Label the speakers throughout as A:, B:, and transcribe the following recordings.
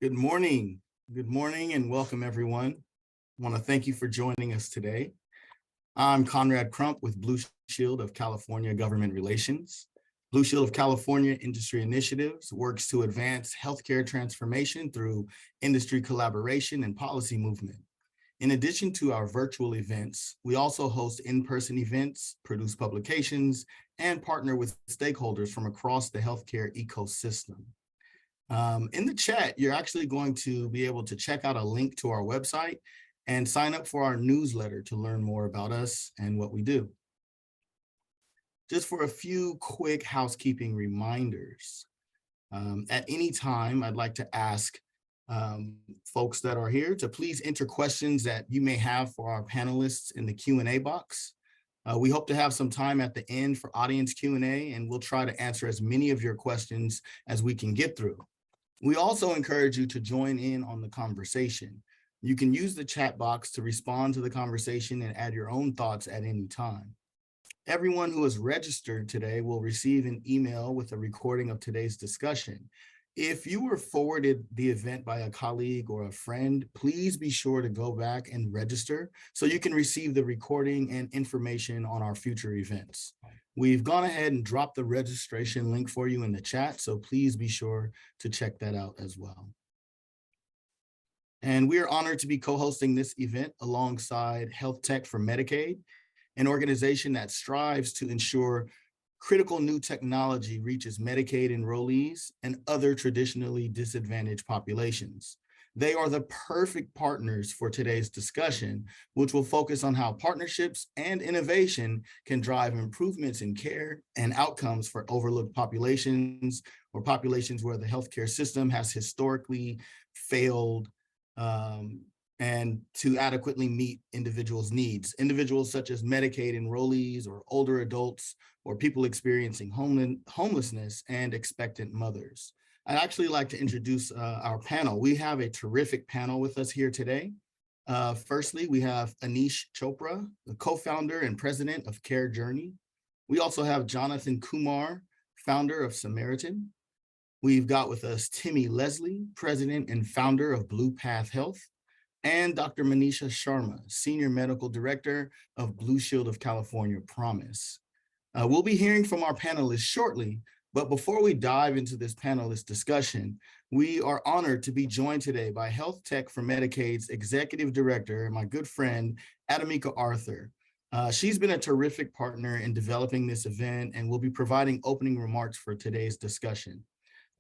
A: Good morning. Good morning and welcome everyone. I want to thank you for joining us today. I'm Conrad Crump with Blue Shield of California Government Relations. Blue Shield of California Industry Initiatives works to advance healthcare transformation through industry collaboration and policy movement. In addition to our virtual events, we also host in-person events, produce publications, and partner with stakeholders from across the healthcare ecosystem. In the chat, you're actually going to be able to check out a link to our website and sign up for our newsletter to learn more about us and what we do. Just for a few quick housekeeping reminders. At any time, I'd like to ask folks that are here to please enter questions that you may have for our panelists in the Q&A box. We hope to have some time at the end for audience Q&A, and we'll try to answer as many of your questions as we can get through. We also encourage you to join in on the conversation. You can use the chat box to respond to the conversation and add your own thoughts at any time. Everyone who is registered today will receive an email with a recording of today's discussion. If you were forwarded the event by a colleague or a friend, please be sure to go back and register so you can receive the recording and information on our future events. We've gone ahead and dropped the registration link for you in the chat, so please be sure to check that out as well. And we are honored to be co-hosting this event alongside HealthTech for Medicaid, an organization that strives to ensure critical new technology reaches Medicaid enrollees and other traditionally disadvantaged populations. They are the perfect partners for today's discussion, which will focus on how partnerships and innovation can drive improvements in care and outcomes for overlooked populations or populations where the healthcare system has historically failed and to adequately meet individuals' needs. Individuals such as Medicaid enrollees or older adults or people experiencing homelessness and expectant mothers. I'd actually like to introduce our panel. We have a terrific panel with us here today. Firstly, we have Anish Chopra, the co-founder and president of Care Journey. We also have Jonathan Kumar, founder of Samaritan. We've got with us Timmy Leslie, president and founder of Blue Path Health, and Dr. Manisha Sharma, senior medical director of Blue Shield of California Promise. We'll be hearing from our panelists shortly, but before we dive into this panelist discussion, we are honored to be joined today by HealthTech for Medicaid's executive director, my good friend, Adimika Arthur. She's been a terrific partner in developing this event and will be providing opening remarks for today's discussion.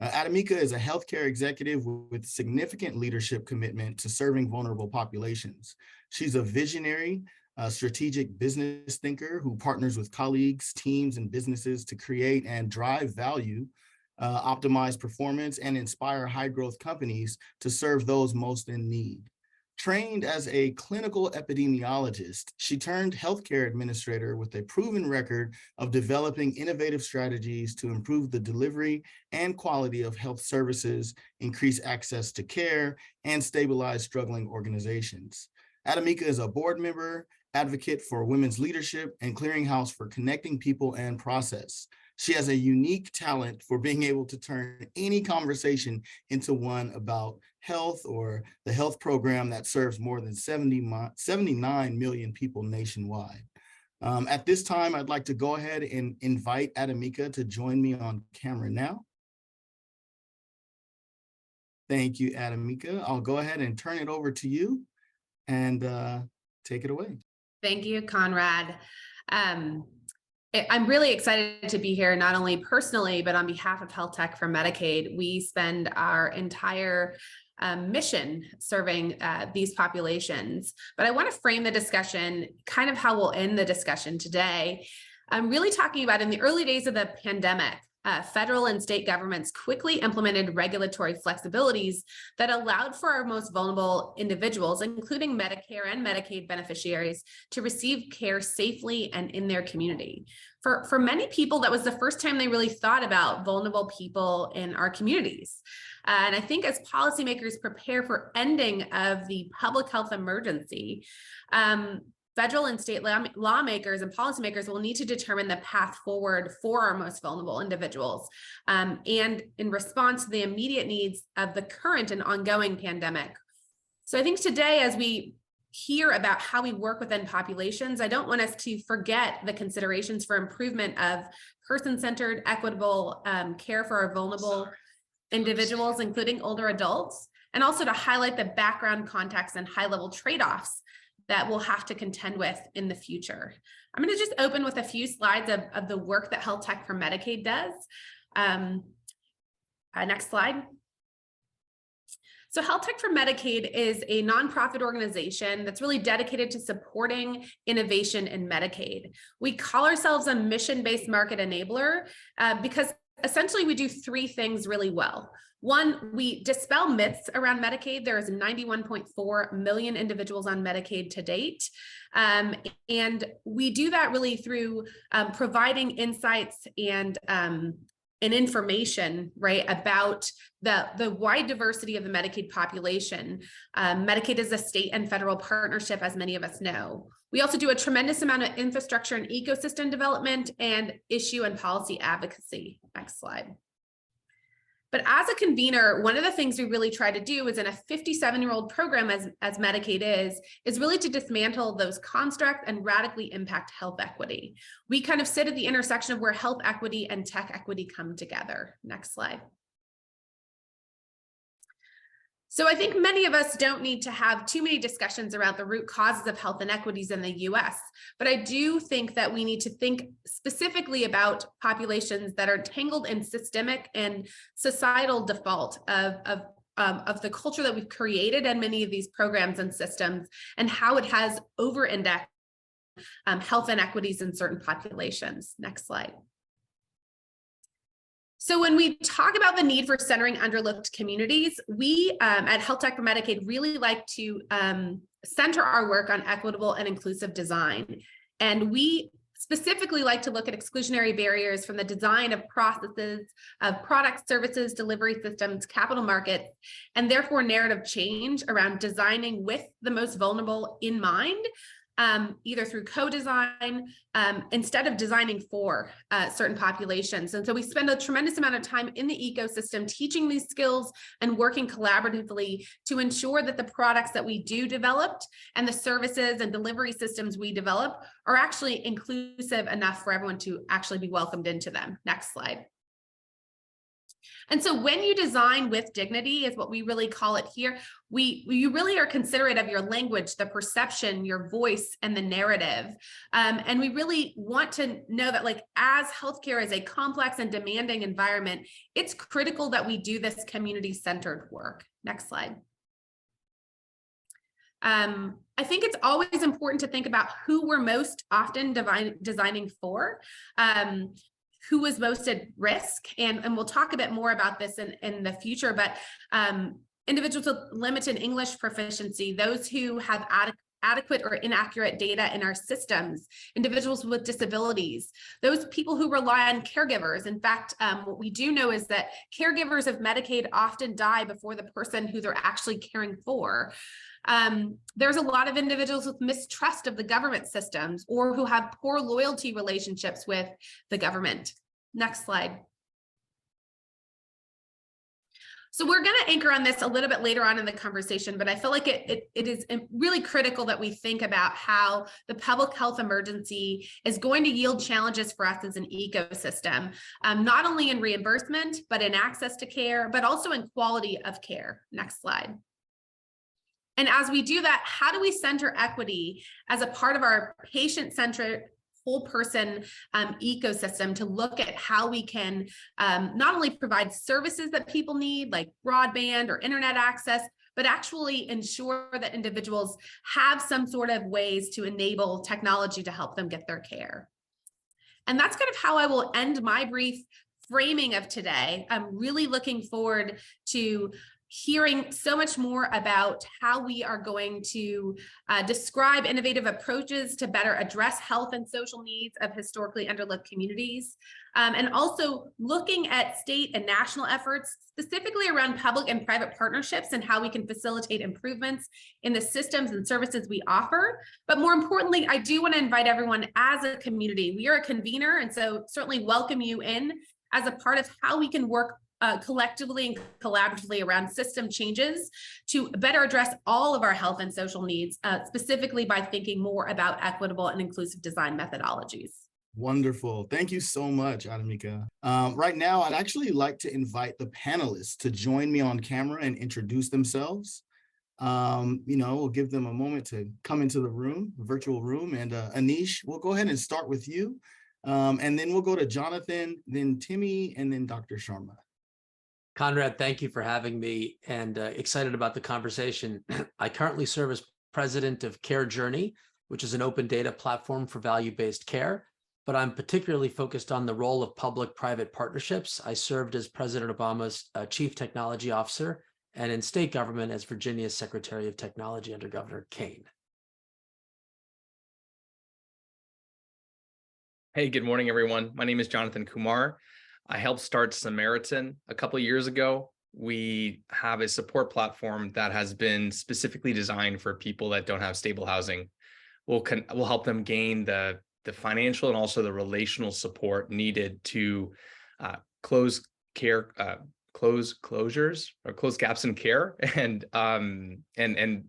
A: Adimika is a healthcare executive with significant leadership commitment to serving vulnerable populations. She's a visionary, strategic business thinker who partners with colleagues, teams, and businesses to create and drive value, optimize performance, and inspire high-growth companies to serve those most in need. Trained as a clinical epidemiologist, she turned healthcare administrator with a proven record of developing innovative strategies to improve the delivery and quality of health services, increase access to care, and stabilize struggling organizations. Adimika is a board member, advocate for women's leadership, and clearinghouse for connecting people and process. She has a unique talent for being able to turn any conversation into one about health or the health program that serves more than 79 million people nationwide. At this time, I'd like to go ahead and invite Adimika to join me on camera now. Thank you, Adimika. I'll go ahead and turn it over to you and take it away.
B: Thank you, Conrad. I'm really excited to be here, not only personally, but on behalf of HealthTech for Medicaid. We spend our entire mission serving these populations. But I want to frame the discussion, kind of how we'll end the discussion today. I'm really talking about in the early days of the pandemic, federal and state governments quickly implemented regulatory flexibilities that allowed for our most vulnerable individuals, including Medicare and Medicaid beneficiaries, to receive care safely and in their community. For many people, that was the first time they really thought about vulnerable people in our communities. And I think as policymakers prepare for ending of the public health emergency, federal and state lawmakers and policymakers will need to determine the path forward for our most vulnerable individuals, and in response to the immediate needs of the current and ongoing pandemic. So I think today, as we hear about how we work within populations, I don't want us to forget the considerations for improvement of person-centered, equitable care for our vulnerable individuals, including older adults, and also to highlight the background, context, and high-level trade-offs that we'll have to contend with in the future. I'm going to just open with a few slides of the work that HealthTech for Medicaid does. Next slide. So HealthTech for Medicaid is a nonprofit organization that's really dedicated to supporting innovation in Medicaid. We call ourselves a mission-based market enabler because essentially we do three things really well. One, we dispel myths around Medicaid. There is 91.4 million individuals on Medicaid to date. And we do that really through providing insights and information, right, about the wide diversity of the Medicaid population. Medicaid is a state and federal partnership, as many of us know. We also do a tremendous amount of infrastructure and ecosystem development and issue and policy advocacy. Next slide. But as a convener, one of the things we really try to do is in a 57-year-old program as Medicaid is really to dismantle those constructs and radically impact health equity. We kind of sit at the intersection of where health equity and tech equity come together. Next slide. So I think many of us don't need to have too many discussions around the root causes of health inequities in the US, but I do think that we need to think specifically about populations that are tangled in systemic and societal default of the culture that we've created in many of these programs and systems, and how it has over-indexed health inequities in certain populations. Next slide. So when we talk about the need for centering underlooked communities, we at HealthTech for Medicaid really like to center our work on equitable and inclusive design. And we specifically like to look at exclusionary barriers from the design of processes, of products, services, delivery systems, capital markets, and therefore narrative change around designing with the most vulnerable in mind, either through co-design, instead of designing for certain populations. And so we spend a tremendous amount of time in the ecosystem teaching these skills and working collaboratively to ensure that the products that we do develop and the services and delivery systems we develop are actually inclusive enough for everyone to actually be welcomed into them. Next slide. And so when you design with dignity is what we really call it here. You really are considerate of your language, the perception, your voice, and the narrative. And we really want to know that, like, as healthcare is a complex and demanding environment, it's critical that we do this community-centered work. Next slide. I think it's always important to think about who we're most often designing for. Who is most at risk, and we'll talk a bit more about this in the future, but individuals with limited English proficiency, those who have adequate or inaccurate data in our systems, individuals with disabilities, those people who rely on caregivers. In fact, what we do know is that caregivers of Medicaid often die before the person who they're actually caring for. There's a lot of individuals with mistrust of the government systems or who have poor loyalty relationships with the government. Next slide. So we're going to anchor on this a little bit later on in the conversation, but I feel like it is really critical that we think about how the public health emergency is going to yield challenges for us as an ecosystem, not only in reimbursement, but in access to care, but also in quality of care. Next slide. And as we do that, how do we center equity as a part of our patient-centric whole person ecosystem to look at how we can not only provide services that people need, like broadband or internet access, but actually ensure that individuals have some sort of ways to enable technology to help them get their care. And that's kind of how I will end my brief framing of today. I'm really looking forward to hearing so much more about how we are going to describe innovative approaches to better address health and social needs of historically underlooked communities, and also looking at state and national efforts, specifically around public and private partnerships and how we can facilitate improvements in the systems and services we offer. But more importantly, I do want to invite everyone as a community. We are a convener, and so certainly welcome you in as a part of how we can work collectively and collaboratively around system changes to better address all of our health and social needs, specifically by thinking more about equitable and inclusive design methodologies.
A: Wonderful. Thank you so much, Adimika. Right now, I'd actually like to invite the panelists to join me on camera and introduce themselves. We'll give them a moment to come into the room, virtual room. And Anish, we'll go ahead and start with you. And then we'll go to Jonathan, then Timmy, and then Dr. Sharma.
C: Conrad, thank you for having me, and excited about the conversation. I currently serve as president of Care Journey, which is an open data platform for value-based care, but I'm particularly focused on the role of public-private partnerships. I served as President Obama's chief technology officer and in state government as Virginia's Secretary of Technology under Governor Kane.
D: Hey, good morning, everyone. My name is Jonathan Kumar. I helped start Samaritan a couple of years ago. We have a support platform that has been specifically designed for people that don't have stable housing. We'll help them gain the financial and also the relational support needed to close gaps in care and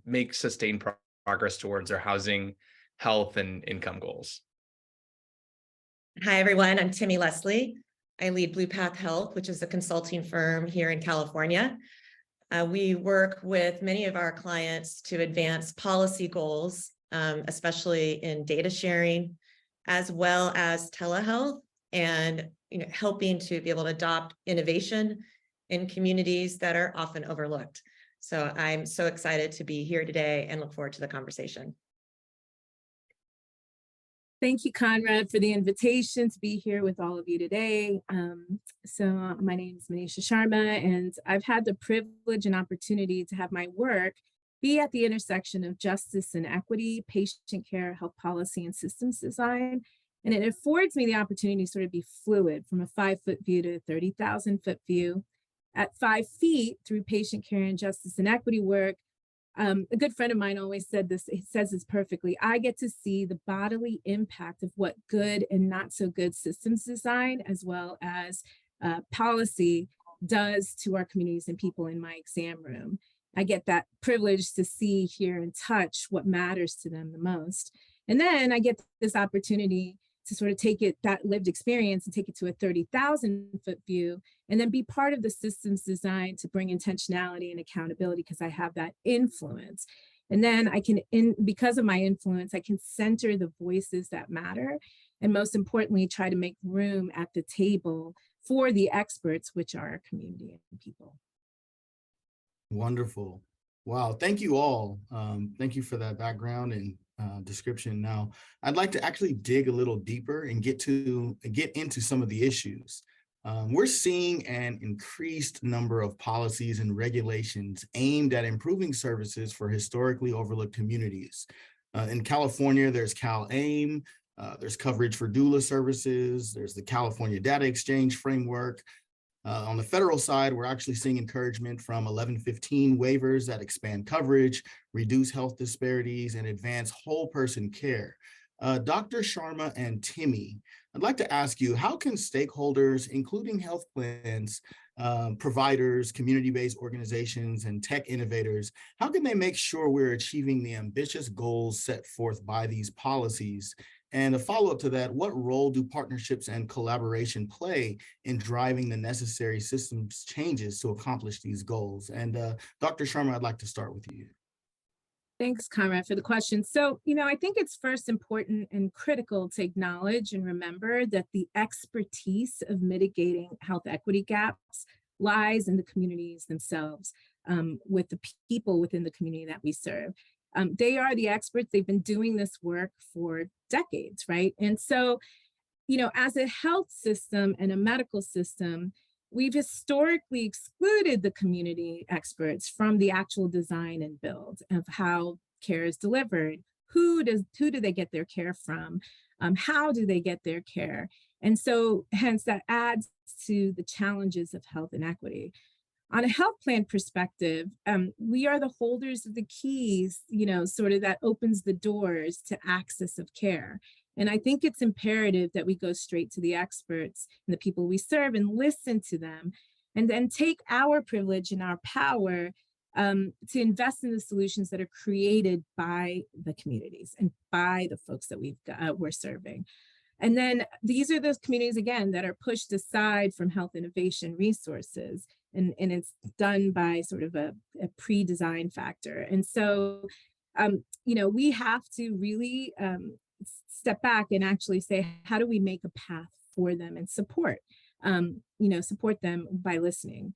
D: make sustained progress towards their housing, health, and income goals.
E: Hi, everyone. I'm Timmy Leslie. I lead Blue Path Health, which is a consulting firm here in California. We work with many of our clients to advance policy goals, especially in data sharing, as well as telehealth, and helping to be able to adopt innovation in communities that are often overlooked. So I'm so excited to be here today and look forward to the conversation.
F: Thank you, Conrad, for the invitation to be here with all of you today. My name is Manisha Sharma, and I've had the privilege and opportunity to have my work be at the intersection of justice and equity, patient care, health policy, and systems design. And it affords me the opportunity to sort of be fluid from a 5-foot view to a 30,000-foot view. At 5 feet, through patient care and justice and equity work, a good friend of mine always said this, he says this perfectly: I get to see the bodily impact of what good and not so good systems design, as well as policy, does to our communities and people in my exam room. I get that privilege to see, hear, and touch what matters to them the most. And then I get this opportunity to sort of take that lived experience and take it to a 30,000-foot view, and then be part of the systems design to bring intentionality and accountability, because I have that influence. And then I can, because of my influence, I can center the voices that matter, and most importantly, try to make room at the table for the experts, which are our community and people.
A: Wonderful. Wow. Thank you all. Thank you for that background and description. Now, I'd like to actually dig a little deeper and get into some of the issues. We're seeing an increased number of policies and regulations aimed at improving services for historically overlooked communities. In California, there's CalAIM, there's coverage for doula services, there's the California Data Exchange Framework. On the federal side, we're actually seeing encouragement from 1115 waivers that expand coverage, reduce health disparities, and advance whole person care. Dr. Sharma and Timmy, I'd like to ask you, how can stakeholders, including health plans, providers, community-based organizations, and tech innovators, how can they make sure we're achieving the ambitious goals set forth by these policies? And a follow-up to that, what role do partnerships and collaboration play in driving the necessary systems changes to accomplish these goals? And Dr. Sharma, I'd like to start with you.
F: Thanks, Conrad, for the question. So, I think it's first important and critical to acknowledge and remember that the expertise of mitigating health equity gaps lies in the communities themselves, with the people within the community that we serve. They are the experts. They've been doing this work for decades, right? And so, as a health system and a medical system, we've historically excluded the community experts from the actual design and build of how care is delivered. Who do they get their care from? How do they get their care? And so hence that adds to the challenges of health inequity. On a health plan perspective, we are the holders of the keys, sort of that opens the doors to access of care. And I think it's imperative that we go straight to the experts and the people we serve and listen to them, and then take our privilege and our power to invest in the solutions that are created by the communities and by the folks that we're serving. And then these are those communities, again, that are pushed aside from health innovation resources. And it's done by sort of a pre-design factor. And so, we have to really step back and actually say, how do we make a path for them and support them by listening.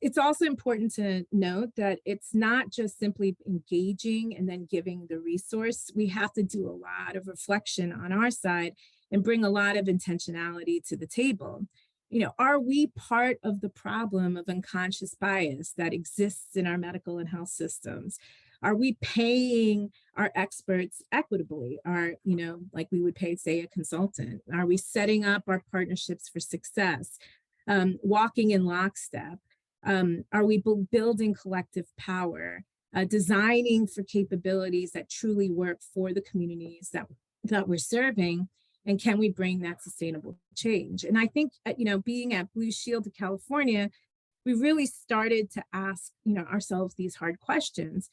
F: It's also important to note that it's not just simply engaging and then giving the resource. We have to do a lot of reflection on our side and bring a lot of intentionality to the table. Are we part of the problem of unconscious bias that exists in our medical and health systems? Are we paying our experts equitably? Like we would pay, say, a consultant? Are we setting up our partnerships for success? Walking in lockstep? Are we building collective power? Designing for capabilities that truly work for the communities that we're serving? And can we bring that sustainable change? And I think, being at Blue Shield of California, we really started to ask, ourselves these hard questions.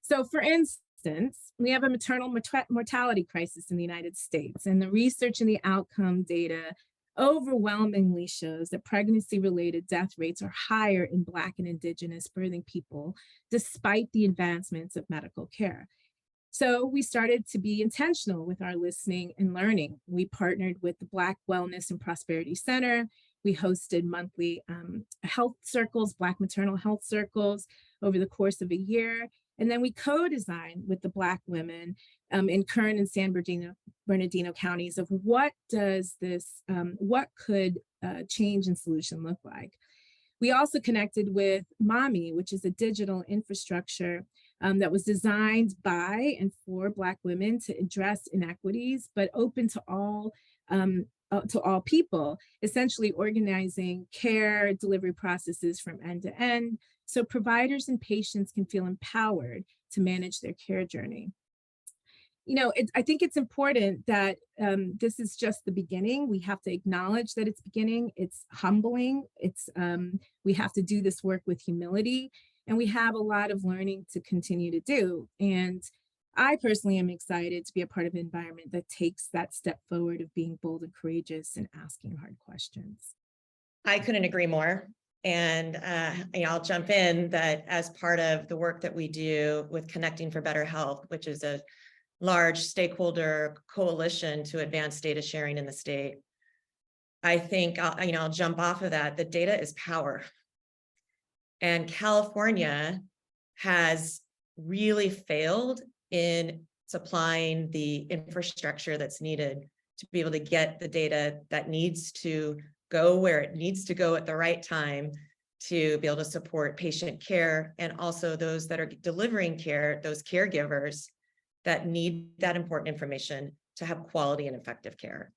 F: So for instance, we have a maternal mortality crisis in the United States, and the research and the outcome data overwhelmingly shows that pregnancy-related death rates are higher in Black and Indigenous birthing people, despite the advancements of medical care. So we started to be intentional with our listening and learning. We partnered with the Black Wellness and Prosperity Center. We hosted monthly health circles, Black maternal health circles over the course of a year. And then we co-designed with the Black women in Kern and San Bernardino counties of what could change and solution look like. We also connected with MAMI, which is a digital infrastructure that was designed by and for Black women to address inequities, but open to all people, essentially organizing care delivery processes from end to end, so providers and patients can feel empowered to manage their care journey. I think it's important that this is just the beginning. We have to acknowledge that it's beginning. It's humbling. We have to do this work with humility, and we have a lot of learning to continue to do. And I personally am excited to be a part of an environment that takes that step forward of being bold and courageous and asking hard questions.
E: I couldn't agree more. And I'll jump in that as part of the work that we do with Connecting for Better Health, which is a large stakeholder coalition to advance data sharing in the state. I think I'll jump off of that. The data is power. And California has really failed in supplying the infrastructure that's needed to be able to get the data that needs to go where it needs to go at the right time to be able to support patient care, and also those that are delivering care, those caregivers that need that important information to have quality and effective care.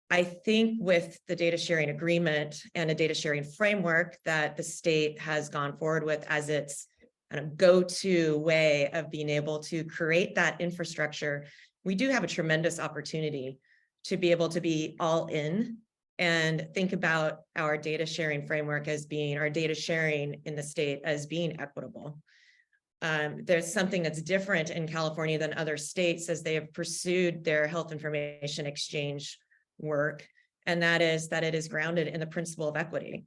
E: I think with the data sharing agreement and a data sharing framework that the state has gone forward with as its kind of go-to way of being able to create that infrastructure, we do have a tremendous opportunity to be able to be all in and think about our data sharing framework as being, our data sharing in the state as being equitable. There's something that's different in California than other states as they have pursued their health information exchange work, and that is that it is grounded in the principle of equity.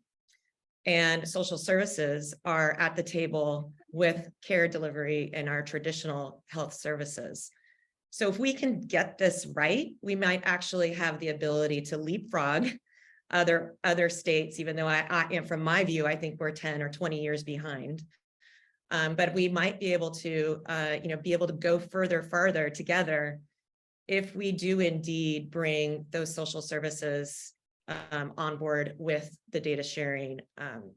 E: And social services are at the table with care delivery in our traditional health services. So if we can get this right, we might actually have the ability to leapfrog other states, even though from my view, I think we're 10 or 20 years behind. But we might be able to, go farther together if we do indeed bring those social services on board with the data sharing. I'm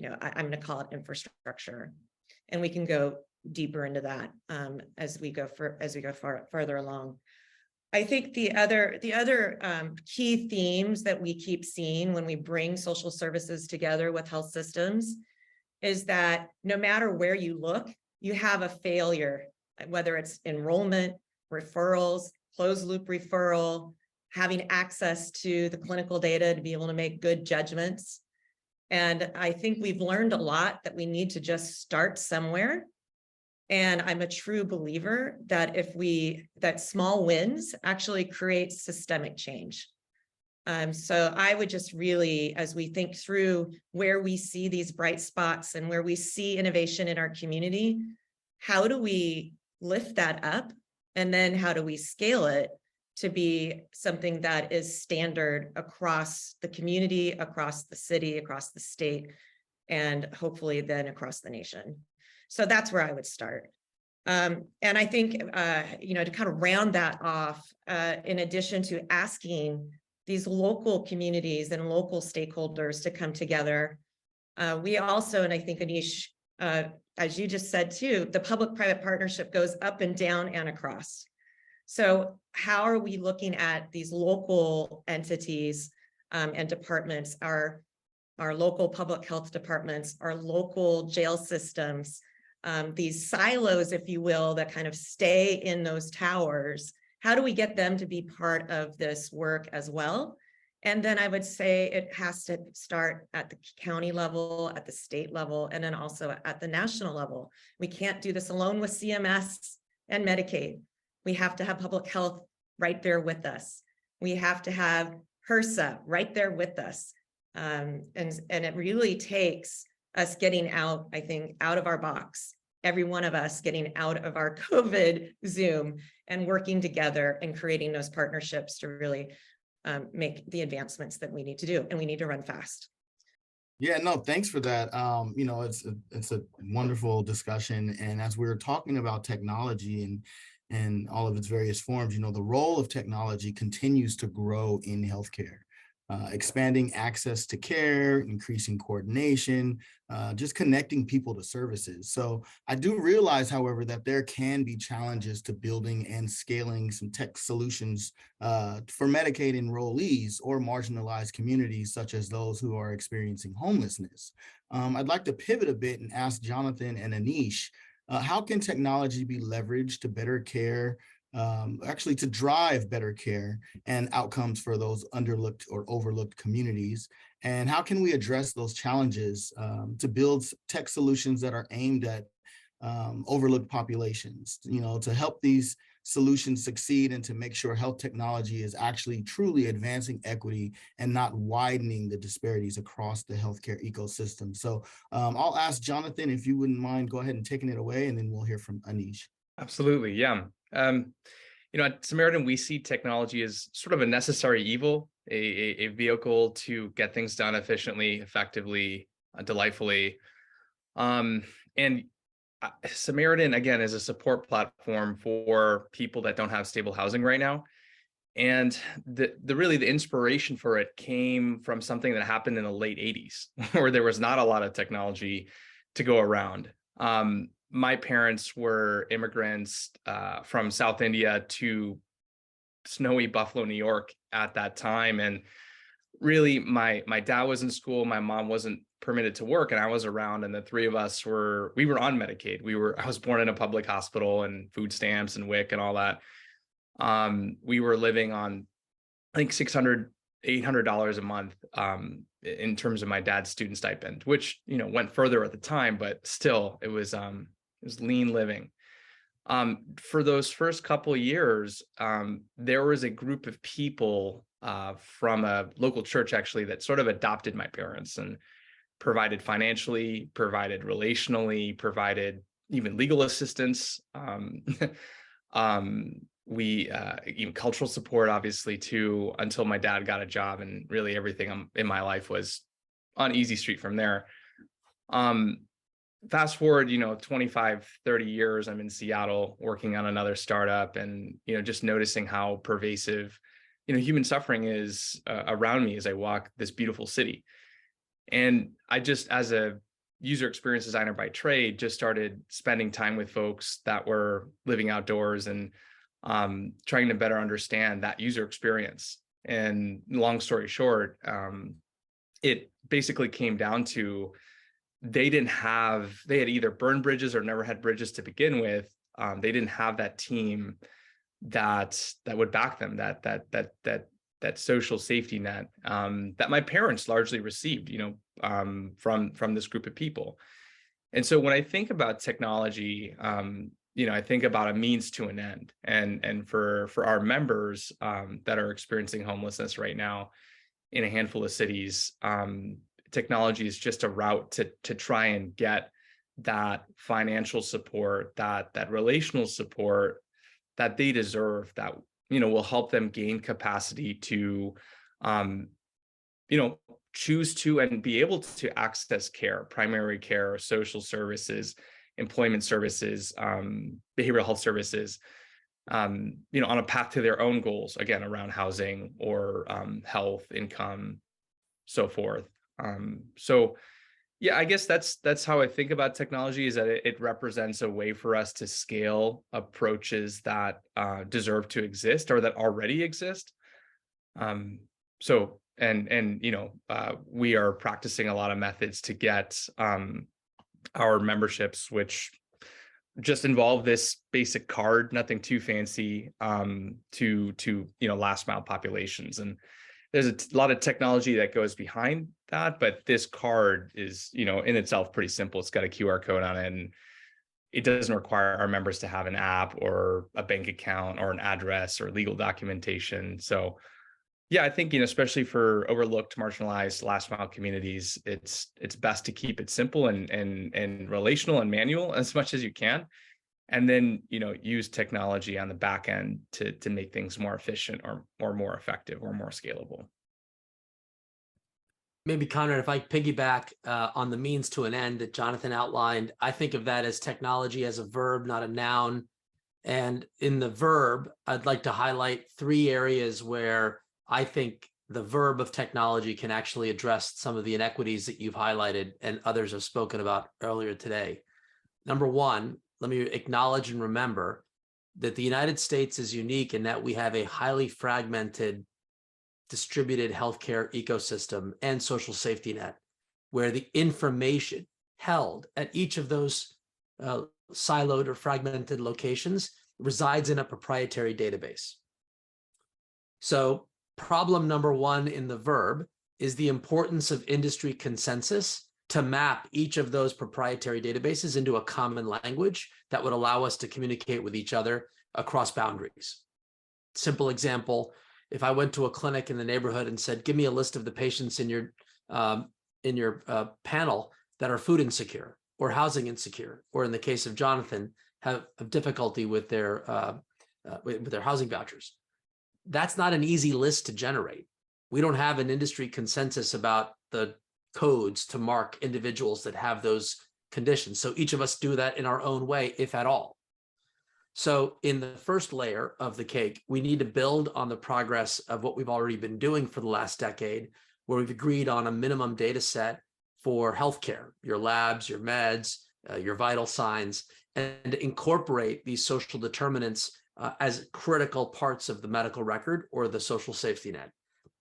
E: going to call it infrastructure, and we can go deeper into that as we go further along. I think the other key themes that we keep seeing when we bring social services together with health systems is that no matter where you look, you have a failure, whether it's enrollment, referrals, closed loop referral, having access to the clinical data to be able to make good judgments. And I think we've learned a lot that we need to just start somewhere. And I'm a true believer that that small wins actually create systemic change. So I would just really, as we think through where we see these bright spots and where we see innovation in our community, how do we lift that up? And then how do we scale it to be something that is standard across the community, across the city, across the state, and hopefully then across the nation? So that's where I would start. And I think, to kind of round that off, in addition to asking these local communities and local stakeholders to come together, we also, and I think Anish, as you just said too, the public-private partnership goes up and down and across. So how are we looking at these local entities and departments, our local public health departments, our local jail systems, these silos, if you will, that kind of stay in those towers? How do we get them to be part of this work as well? And then I would say it has to start at the county level, at the state level, and then also at the national level. We can't do this alone with CMS and Medicaid. We have to have public health right there with us. We have to have HRSA right there with us. And it really takes us getting out, I think, out of our box, every one of us getting out of our COVID Zoom and working together and creating those partnerships to really make the advancements that we need to do, and we need to run fast.
A: Yeah, no, thanks for that. It's a wonderful discussion. And as we were talking about technology and all of its various forms, the role of technology continues to grow in healthcare. Expanding access to care, increasing coordination, just connecting people to services. So I do realize, however, that there can be challenges to building and scaling some tech solutions for Medicaid enrollees or marginalized communities, such as those who are experiencing homelessness. I'd like to pivot a bit and ask Jonathan and Anish, how can technology be leveraged to better care, actually to drive better care and outcomes for those underlooked or overlooked communities? And how can we address those challenges to build tech solutions that are aimed at overlooked populations, to help these solutions succeed and to make sure health technology is actually truly advancing equity and not widening the disparities across the healthcare ecosystem? So I'll ask Jonathan, if you wouldn't mind, go ahead and taking it away, and then we'll hear from Anish.
D: Absolutely, yeah. At Samaritan, we see technology as sort of a necessary evil, a vehicle to get things done efficiently, effectively, delightfully. And Samaritan, again, is a support platform for people that don't have stable housing right now. And the inspiration for it came from something that happened in the late 80s, where there was not a lot of technology to go around. My parents were immigrants from South India to snowy Buffalo, New York at that time. And really, my dad was in school, my mom wasn't permitted to work, and I was around, and the three of us were on Medicaid. I was born in a public hospital and food stamps and WIC and all that. We were living on, I think, $600, $800 a month in terms of my dad's student stipend, which, went further at the time, but still it was lean living. For those first couple of years, there was a group of people from a local church, actually, that sort of adopted my parents and provided financially, provided relationally, provided even legal assistance. We even cultural support, obviously, too, until my dad got a job, and really everything in my life was on easy street from there. Fast forward, 25, 30 years, I'm in Seattle working on another startup, and, just noticing how pervasive human suffering is around me as I walk this beautiful city. And I just, as a user experience designer by trade, just started spending time with folks that were living outdoors and trying to better understand that user experience. And long story short, it basically came down to they had either burned bridges or never had bridges to begin with. They didn't have that team that would back them, that social safety net that my parents largely received, from this group of people. And so when I think about technology, I think about a means to an end. And for our members that are experiencing homelessness right now in a handful of cities, technology is just a route to try and get that financial support, that relational support that they deserve, that will help them gain capacity to choose to and be able to access care, primary care, social services, employment services, behavioral health services, on a path to their own goals, again, around housing or health, income, so forth. So yeah, I guess that's how I think about technology, is that it represents a way for us to scale approaches that deserve to exist or that already exist. We are practicing a lot of methods to get our memberships, which just involve this basic card, nothing too fancy, to last mile populations. And there's a lot of technology that goes behind that, but this card is, in itself pretty simple. It's got a QR code on it, and it doesn't require our members to have an app or a bank account or an address or legal documentation. So yeah, I think, especially for overlooked, marginalized, last mile communities, it's best to keep it simple and relational and manual as much as you can. And then, use technology on the back end to make things more efficient or more effective or more scalable.
C: Maybe, Conrad, if I piggyback on the means to an end that Jonathan outlined, I think of that as technology as a verb, not a noun. And in the verb, I'd like to highlight 3 areas where I think the verb of technology can actually address some of the inequities that you've highlighted and others have spoken about earlier today. Number 1, let me acknowledge and remember that the United States is unique in that we have a highly fragmented, distributed healthcare ecosystem and social safety net, where the information held at each of those siloed or fragmented locations resides in a proprietary database. So problem number 1 in the verb is the importance of industry consensus to map each of those proprietary databases into a common language that would allow us to communicate with each other across boundaries. Simple example, if I went to a clinic in the neighborhood and said, give me a list of the patients in your panel that are food insecure or housing insecure, or in the case of Jonathan, have difficulty with their housing vouchers. That's not an easy list to generate. We don't have an industry consensus about the codes to mark individuals that have those conditions. So each of us do that in our own way, if at all. So in the first layer of the cake, we need to build on the progress of what we've already been doing for the last decade, where we've agreed on a minimum data set for healthcare, your labs, your meds, your vital signs, and incorporate these social determinants as critical parts of the medical record or the social safety net.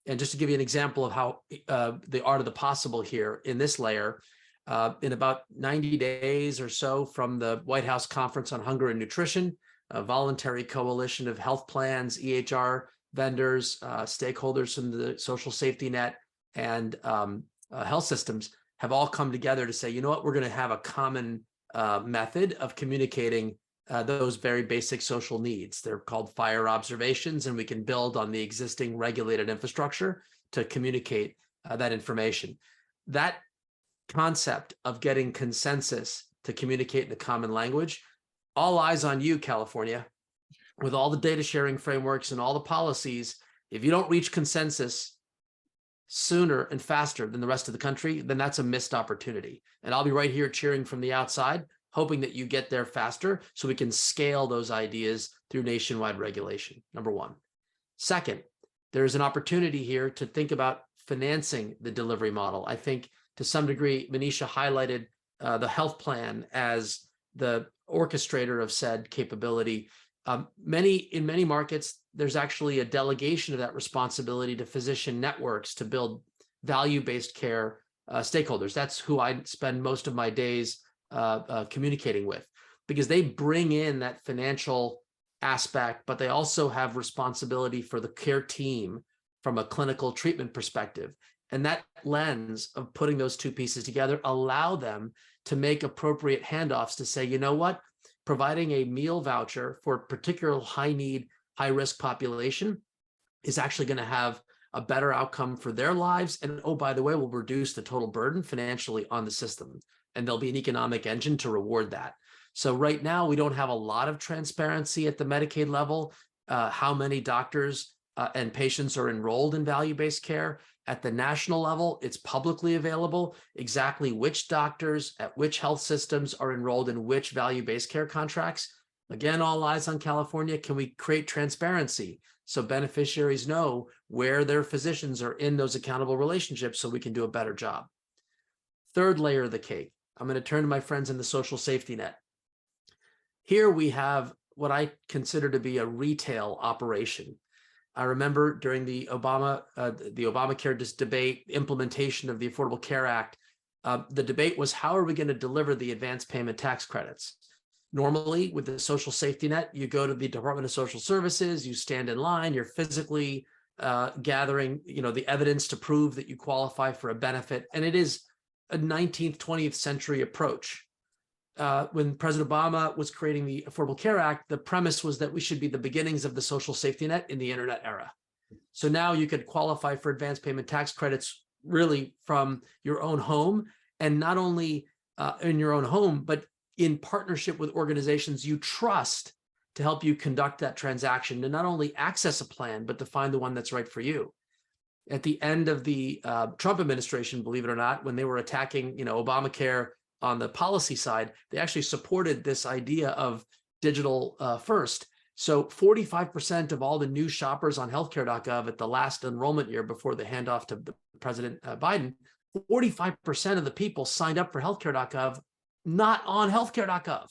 C: And just to give you an example of how the art of the possible here in this layer, in about 90 days or so from the White House Conference on Hunger and Nutrition, a voluntary coalition of health plans, EHR vendors, stakeholders from the social safety net, and health systems have all come together to say, you know what, we're going to have a common method of communicating those very basic social needs. They're called FIRE observations, and we can build on the existing regulated infrastructure to communicate that information. That concept of getting consensus to communicate in a common language, all eyes on you, California, with all the data sharing frameworks and all the policies. If you don't reach consensus sooner and faster than the rest of the country, then that's a missed opportunity. And I'll be right here cheering from the outside, hoping that you get there faster so we can scale those ideas through nationwide regulation, number 1. Second, there's an opportunity here to think about financing the delivery model. I think to some degree, Manisha highlighted the health plan as the orchestrator of said capability. In many markets, there's actually a delegation of that responsibility to physician networks to build value-based care stakeholders. That's who I spend most of my days communicating with, because they bring in that financial aspect, but they also have responsibility for the care team from a clinical treatment perspective. And that lens of putting those two pieces together allow them to make appropriate handoffs to say, you know what, providing a meal voucher for a particular high need, high risk population is actually going to have a better outcome for their lives. And oh, by the way, will reduce the total burden financially on the system. And there'll be an economic engine to reward that. So right now, we don't have a lot of transparency at the Medicaid level, how many doctors and patients are enrolled in value-based care. At the national level, it's publicly available exactly which doctors at which health systems are enrolled in which value-based care contracts. Again, all eyes on California. Can we create transparency so beneficiaries know where their physicians are in those accountable relationships so we can do a better job? Third layer of the cake, I'm going to turn to my friends in the social safety net. Here we have what I consider to be a retail operation. I remember during the Obamacare debate, implementation of the Affordable Care Act, the debate was, how are we going to deliver the advanced payment tax credits? Normally, with the social safety net, you go to the Department of Social Services, you stand in line, you're physically gathering, the evidence to prove that you qualify for a benefit, and it is a 19th, 20th century approach. When President Obama was creating the Affordable Care Act, the premise was that we should be the beginnings of the social safety net in the internet era. So now you could qualify for advanced payment tax credits really from your own home, and not only in your own home, but in partnership with organizations you trust to help you conduct that transaction, to not only access a plan, but to find the one that's right for you. At the end of the Trump administration, believe it or not, when they were attacking, Obamacare on the policy side, they actually supported this idea of digital first. So 45% of all the new shoppers on healthcare.gov at the last enrollment year before the handoff to President Biden, 45% of the people signed up for healthcare.gov not on healthcare.gov.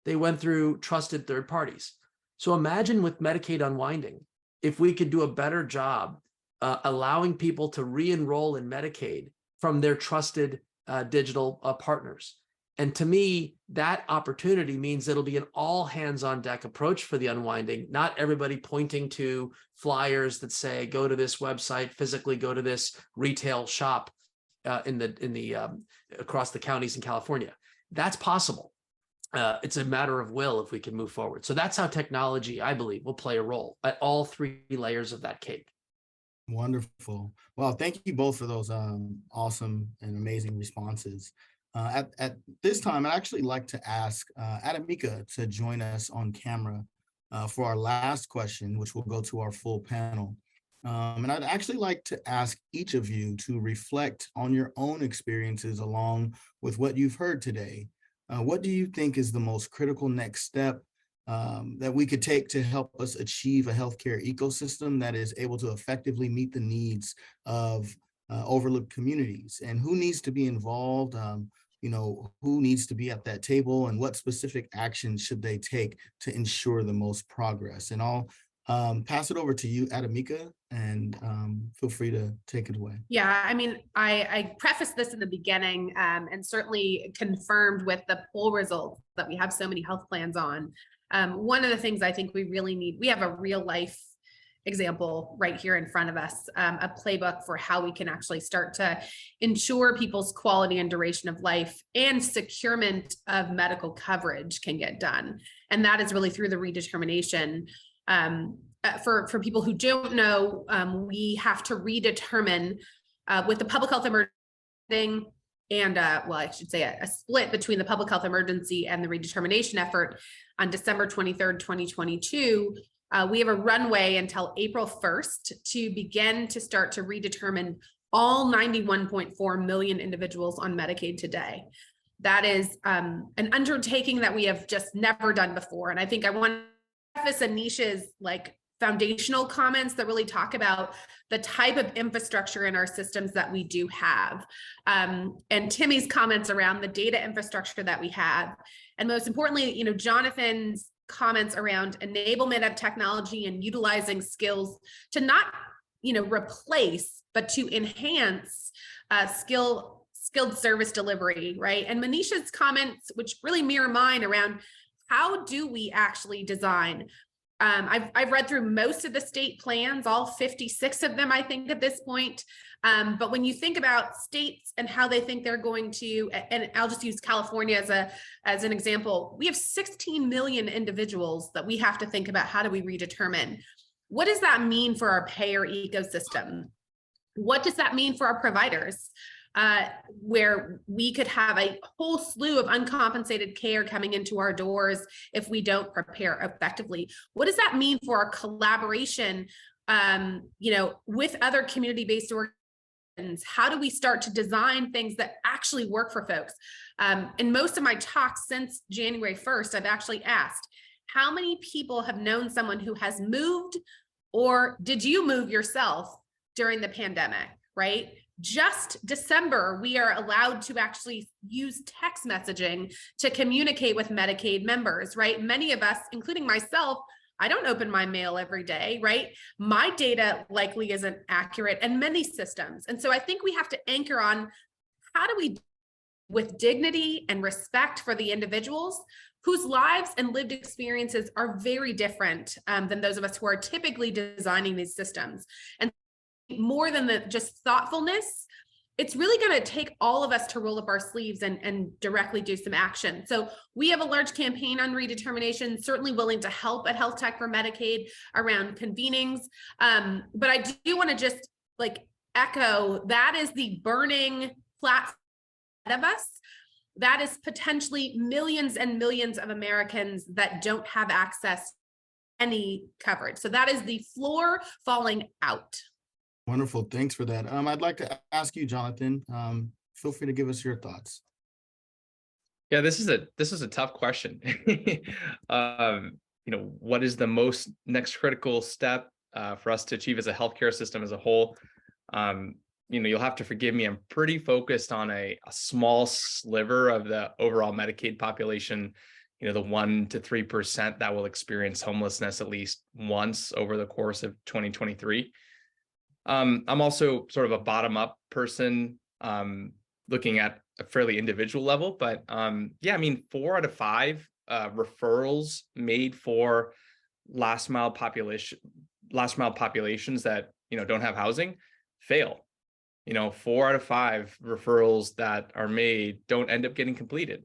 C: They went through trusted third parties. So imagine with Medicaid unwinding, if we could do a better job allowing people to re-enroll in Medicaid from their trusted digital partners. And to me, that opportunity means it'll be an all hands on deck approach for the unwinding, not everybody pointing to flyers that say, go to this website, physically go to this retail shop across the counties in California. That's possible. It's a matter of will if we can move forward. So that's how technology, I believe, will play a role at all three layers of that cake.
A: Wonderful. Well, thank you both for those awesome and amazing responses. At this time, I'd actually like to ask Adimika to join us on camera for our last question, which will go to our full panel. And I'd actually like to ask each of you to reflect on your own experiences along with what you've heard today. What do you think is the most critical next step that we could take to help us achieve a healthcare ecosystem that is able to effectively meet the needs of overlooked communities? And who needs to be involved? Who needs to be at that table, and what specific actions should they take to ensure the most progress? And I'll pass it over to you, Adimika, and feel free to take it away.
B: Yeah, I mean, I prefaced this in the beginning and certainly confirmed with the poll results that we have so many health plans on. One of the things I think we really need, we have a real life example right here in front of us, a playbook for how we can actually start to ensure people's quality and duration of life and securement of medical coverage can get done. And that is really through the redetermination. For people who don't know, we have to redetermine with the public health emergency and I should say a split between the public health emergency and the redetermination effort on December 23rd, 2022. We have a runway until April 1st to begin to start to redetermine all 91.4 million individuals on Medicaid today. That is an undertaking that we have just never done before. And I think I want to preface Anisha's foundational comments that really talk about the type of infrastructure in our systems that we do have. And Timmy's comments around the data infrastructure that we have. And most importantly, you know, Jonathan's comments around enablement of technology and utilizing skills to not, you know, replace, but to enhance skilled service delivery, right? And Manisha's comments, which really mirror mine around how do we actually design? I've read through most of the state plans, all 56 of them, I think, at this point. But when you think about states and how they think they're going to, and I'll just use California as an example, we have 16 million individuals that we have to think about how do we redetermine. What does that mean for our payer ecosystem? What does that mean for our providers? Where we could have a whole slew of uncompensated care coming into our doors if we don't prepare effectively. What does that mean for our collaboration, you know, with other community-based organizations? How do we start to design things that actually work for folks? In most of my talks since January 1st, I've actually asked, how many people have known someone who has moved, or did you move yourself during the pandemic, right? Just December, we are allowed to actually use text messaging to communicate with Medicaid members, right? Many of us, including myself, I don't open my mail every day, right? My data likely isn't accurate, and many systems. And so I think we have to anchor on how do we, with dignity and respect for the individuals whose lives and lived experiences are very different than those of us who are typically designing these systems. And more than just thoughtfulness, it's really going to take all of us to roll up our sleeves and directly do some action. So we have a large campaign on redetermination, certainly willing to help at HealthTech for Medicaid around convenings. But I do want to just like echo, that is the burning platform ahead of us. That is potentially millions and millions of Americans that don't have access to any coverage. So that is the floor falling out.
A: Wonderful. Thanks for that. I'd like to ask you, Jonathan, feel free to give us your thoughts.
D: Yeah, this is a tough question. You know, what is the next critical step for us to achieve as a healthcare system as a whole? You know, you'll have to forgive me. I'm pretty focused on a small sliver of the overall Medicaid population. You know, the 1% to 3% that will experience homelessness at least once over the course of 2023. I'm also sort of a bottom-up person, looking at a fairly individual level, but yeah, I mean, 4 out of 5 referrals made for last mile populations that, you know, don't have housing fail. You know, 4 out of 5 referrals that are made don't end up getting completed.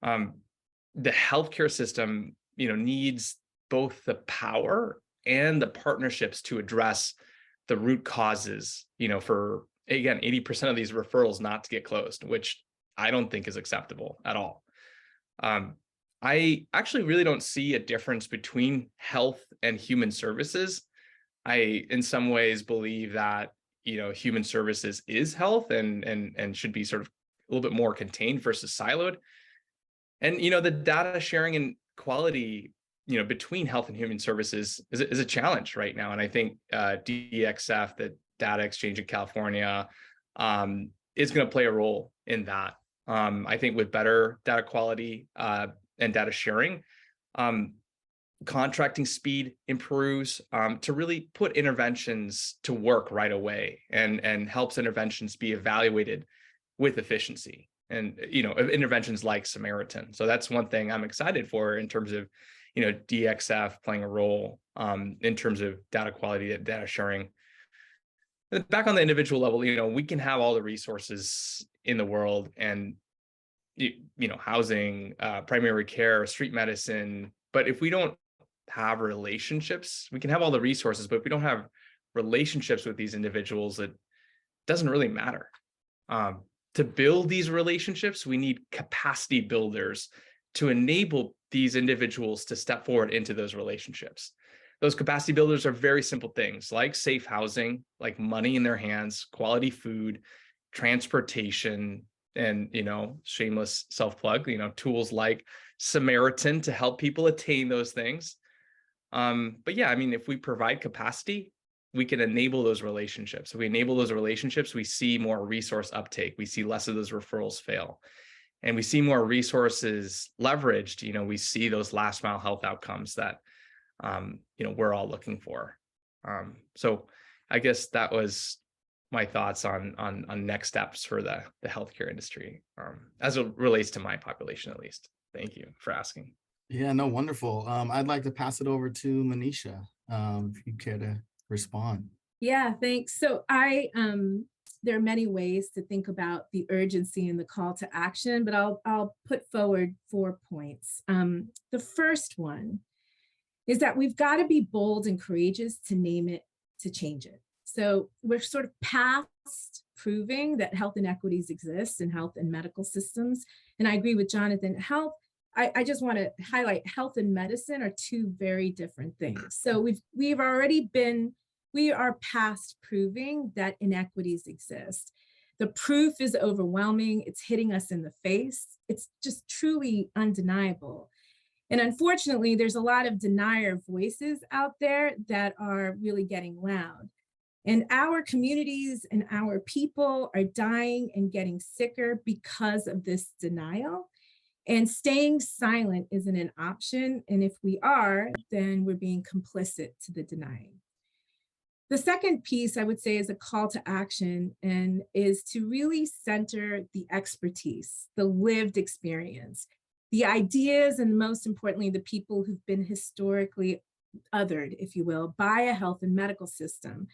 D: The healthcare system, you know, needs both the power and the partnerships to address the root causes, you know, for, again, 80% of these referrals not to get closed, which I don't think is acceptable at all. I actually really don't see a difference between health and human services. I, in some ways, believe that, you know, human services is health and should be sort of a little bit more contained versus siloed. And, you know, the data sharing and quality, you know, between health and human services is a challenge right now. And I think DXF, the data exchange in California, is going to play a role in that. I think with better data quality and data sharing, contracting speed improves to really put interventions to work right away and helps interventions be evaluated with efficiency. And, you know, interventions like Samaritan. So that's one thing I'm excited for in terms of, you know, DXF playing a role in terms of data quality and data sharing. And back on the individual level, you know, we can have all the resources in the world and, you know, housing, primary care, street medicine. But if we don't have relationships, we can have all the resources, but if we don't have relationships with these individuals, it doesn't really matter. To build these relationships, we need capacity builders to enable these individuals to step forward into those relationships. Those capacity builders are very simple things like safe housing, like money in their hands, quality food, transportation, and, you know, shameless self-plug, you know, tools like Samaritan to help people attain those things. But yeah, I mean, if we provide capacity, we can enable those relationships. If we enable those relationships, we see more resource uptake. We see less of those referrals fail. And we see more resources leveraged. We see those last mile health outcomes that, we're all looking for. So I guess that was my thoughts on next steps for the healthcare industry, as it relates to my population, at least. Thank you for asking.
A: Yeah, no, wonderful. I'd like to pass it over to Manisha, if you care to respond.
F: Yeah, thanks. So there are many ways to think about the urgency and the call to action, but I'll put forward 4 points. The first one is that we've got to be bold and courageous to name it, to change it. So we're sort of past proving that health inequities exist in health and medical systems. And I agree with Jonathan. I just want to highlight health and medicine are 2 very different things. So we are past proving that inequities exist. The proof is overwhelming. It's hitting us in the face. It's just truly undeniable. And unfortunately, there's a lot of denier voices out there that are really getting loud. And our communities and our people are dying and getting sicker because of this denial. And staying silent isn't an option. And if we are, then we're being complicit to the denying. The second piece I would say is a call to action, and is to really center the expertise, the lived experience, the ideas, and most importantly, the people who've been historically othered, if you will, by a health and medical system.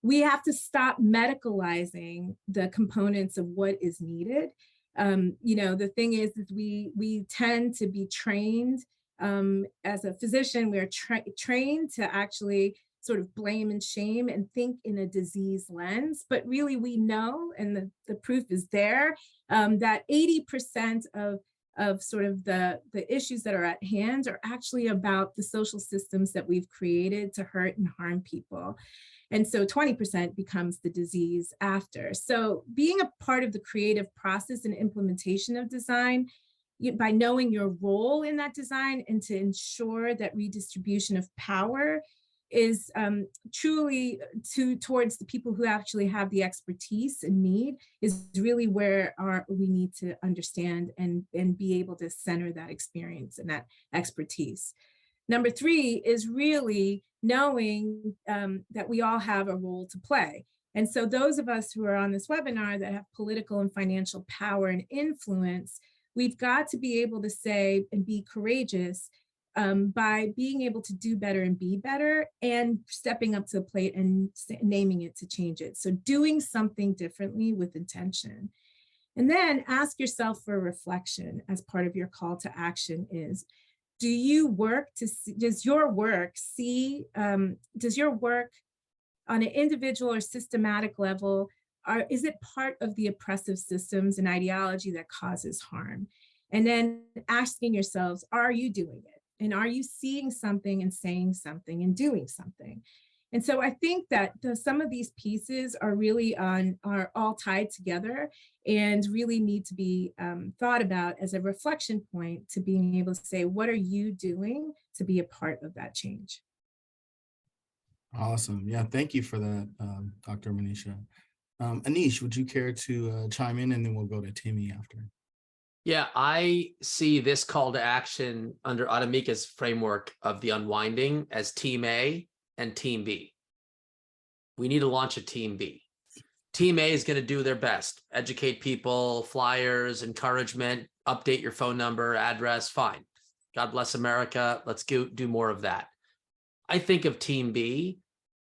F: We have to stop medicalizing the components of what is needed. The thing is we tend to be trained as a physician, we're trained to actually sort of blame and shame and think in a disease lens, but really we know, and the proof is there, that 80% of sort of the issues that are at hand are actually about the social systems that we've created to hurt and harm people. And so 20% becomes the disease after. So being a part of the creative process and implementation of design, by knowing your role in that design and to ensure that redistribution of power is truly towards the people who actually have the expertise and need, is really where we need to understand and be able to center that experience and that expertise. Number 3 is really knowing that we all have a role to play. And so those of us who are on this webinar that have political and financial power and influence, we've got to be able to say and be courageous by being able to do better and be better, and stepping up to the plate and naming it to change it. So doing something differently with intention. And then ask yourself for reflection as part of your call to action is, does your work on an individual or systematic level, is it part of the oppressive systems and ideology that causes harm? And then asking yourselves, are you doing it? And are you seeing something and saying something and doing something? And so I think that some of these pieces are really are all tied together and really need to be thought about as a reflection point to being able to say, what are you doing to be a part of that change?
A: Awesome. Yeah, thank you for that, Dr. Manisha. Anish, would you care to chime in, and then we'll go to Timmy after?
C: Yeah, I see this call to action under Adimika's framework of the unwinding as Team A and Team B. We need to launch a Team B. Team A is going to do their best, educate people, flyers, encouragement, update your phone number, address, fine. God bless America. Let's do more of that. I think of Team B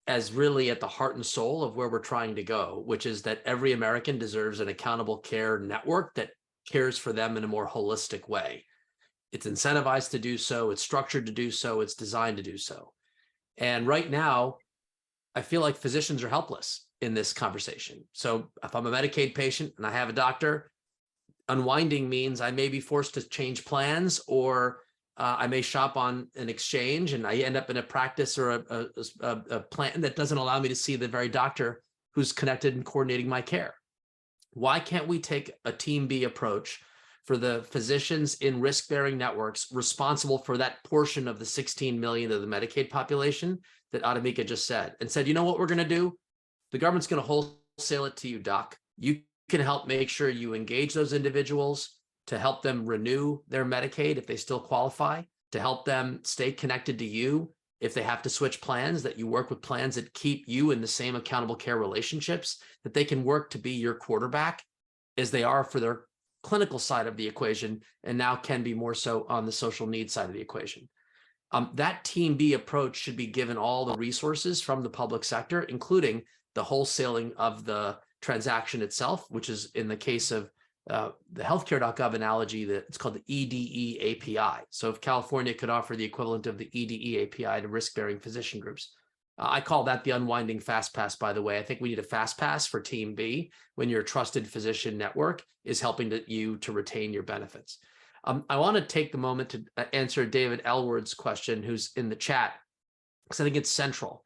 C: as really at the heart and soul of where we're trying to go, which is that every American deserves an accountable care network that cares for them in a more holistic way. It's incentivized to do so, it's structured to do so, it's designed to do so. And right now, I feel like physicians are helpless in this conversation. So if I'm a Medicaid patient and I have a doctor, unwinding means I may be forced to change plans, or I may shop on an exchange and I end up in a practice or a plan that doesn't allow me to see the very doctor who's connected and coordinating my care. Why can't we take a Team B approach for the physicians in risk-bearing networks responsible for that portion of the 16 million of the Medicaid population that Adimika just said, and said, you know what we're going to do? The government's going to wholesale it to you, doc. You can help make sure you engage those individuals to help them renew their Medicaid if they still qualify, to help them stay connected to you if they have to switch plans, that you work with plans that keep you in the same accountable care relationships, that they can work to be your quarterback as they are for their clinical side of the equation, and now can be more so on the social needs side of the equation. That Team B approach should be given all the resources from the public sector, including the wholesaling of the transaction itself, which is in the case of the healthcare.gov analogy, that it's called the EDE API. So if California could offer the equivalent of the EDE API to risk-bearing physician groups, I call that the unwinding fast pass, by the way. I think we need a fast pass for Team B when your trusted physician network is helping you to retain your benefits. I want to take the moment to answer David Elward's question, who's in the chat, because I think it's central.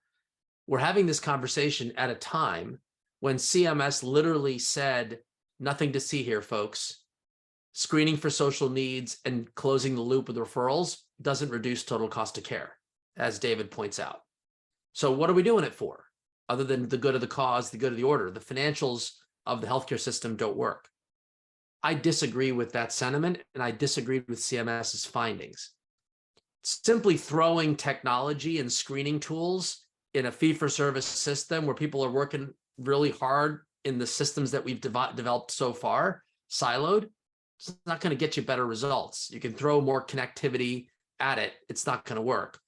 C: We're having this conversation at a time when CMS literally said, nothing to see here, folks. Screening for social needs and closing the loop with referrals doesn't reduce total cost of care, as David points out. So what are we doing it for? Other than the good of the cause, the good of the order, the financials of the healthcare system don't work. I disagree with that sentiment, and I disagreed with CMS's findings. Simply throwing technology and screening tools in a fee-for-service system where people are working really hard in the systems that we've developed so far, siloed, it's not going to get you better results. You can throw more connectivity at it. It's not going to work.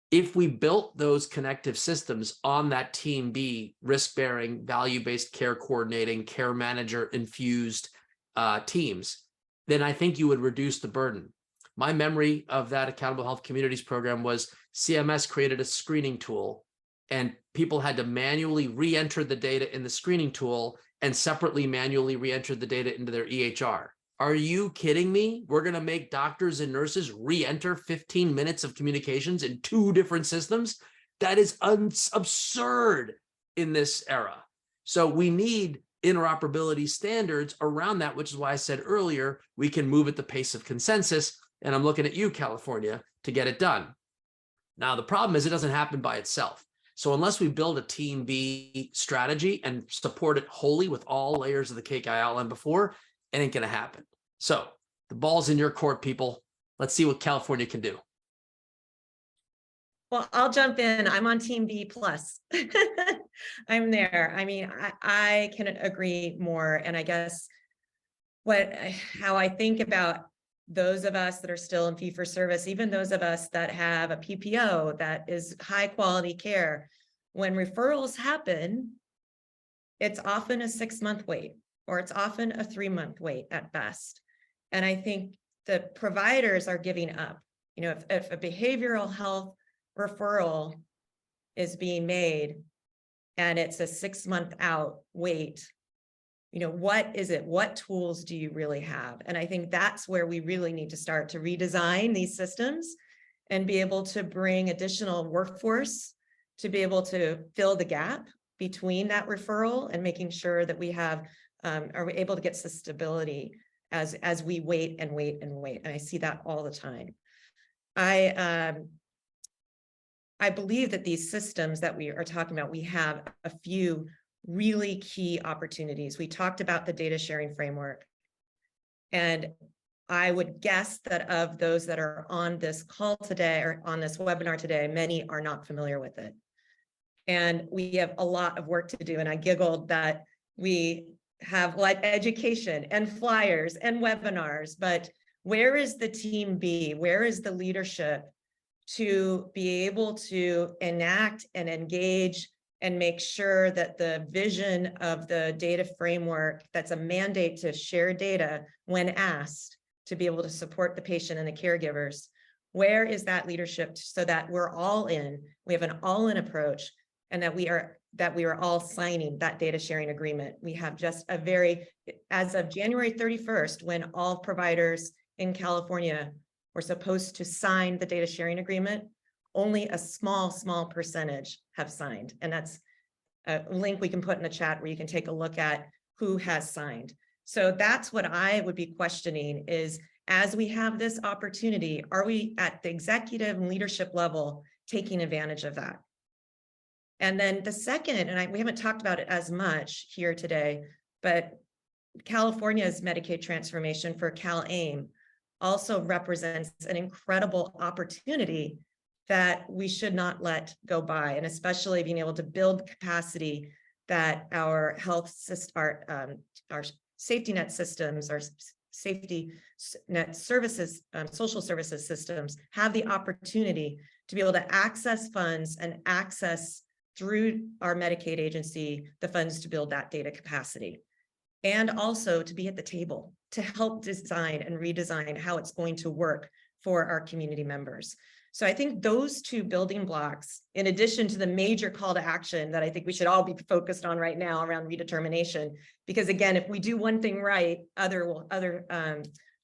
C: If we built those connective systems on that Team B, risk-bearing, value-based care coordinating, care manager infused teams, then I think you would reduce the burden. My memory of that Accountable Health Communities program was CMS created a screening tool, and people had to manually re-enter the data in the screening tool and separately manually re-enter the data into their EHR. Are you kidding me? We're going to make doctors and nurses re-enter 15 minutes of communications in 2 different systems? That is absurd in this era. So we need interoperability standards around that, which is why I said earlier, we can move at the pace of consensus. And I'm looking at you, California, to get it done. Now, the problem is it doesn't happen by itself. So unless we build a Team B strategy and support it wholly with all layers of the cake I outlined before, it ain't going to happen. So the ball's in your court, people. Let's see what California can do.
E: Well, I'll jump in. I'm on Team B plus. I'm there. I mean, I can agree more. And I guess how I think about those of us that are still in fee-for-service, even those of us that have a PPO that is high quality care, when referrals happen, it's often a 6-month wait, or it's often a 3-month wait at best. And I think the providers are giving up. You know, if a behavioral health referral is being made and it's a 6-month out wait, you know, what is it? What tools do you really have? And I think that's where we really need to start to redesign these systems and be able to bring additional workforce to be able to fill the gap between that referral and making sure that we have are able to get some stability as we wait and wait and wait. And I see that all the time. I believe that these systems that we are talking about, we have a few really key opportunities. We talked about the data sharing framework. And I would guess that of those that are on this call today or on this webinar today, many are not familiar with it. And we have a lot of work to do. And I giggled that we have like education and flyers and webinars, but where is the Team B? Where is the leadership to be able to enact and engage and make sure that the vision of the data framework, that's a mandate to share data when asked, to be able to support the patient and the caregivers, where is that leadership so that we're all in, we have an all-in approach, and that we are all signing that data sharing agreement. We have just a as of January 31st, when all providers in California were supposed to sign the data sharing agreement, only a small percentage have signed. And that's a link we can put in the chat where you can take a look at who has signed. So that's what I would be questioning is, as we have this opportunity, are we at the executive and leadership level taking advantage of that? And then the second, and we haven't talked about it as much here today, but California's Medicaid transformation for CalAIM also represents an incredible opportunity that we should not let go by, and especially being able to build capacity that our health system, our safety net systems, our safety net services, social services systems have the opportunity to be able to access funds and access through our Medicaid agency the funds to build that data capacity, and also to be at the table to help design and redesign how it's going to work for our community members. So I think those two building blocks, in addition to the major call to action that I think we should all be focused on right now around redetermination, because again, if we do one thing right, other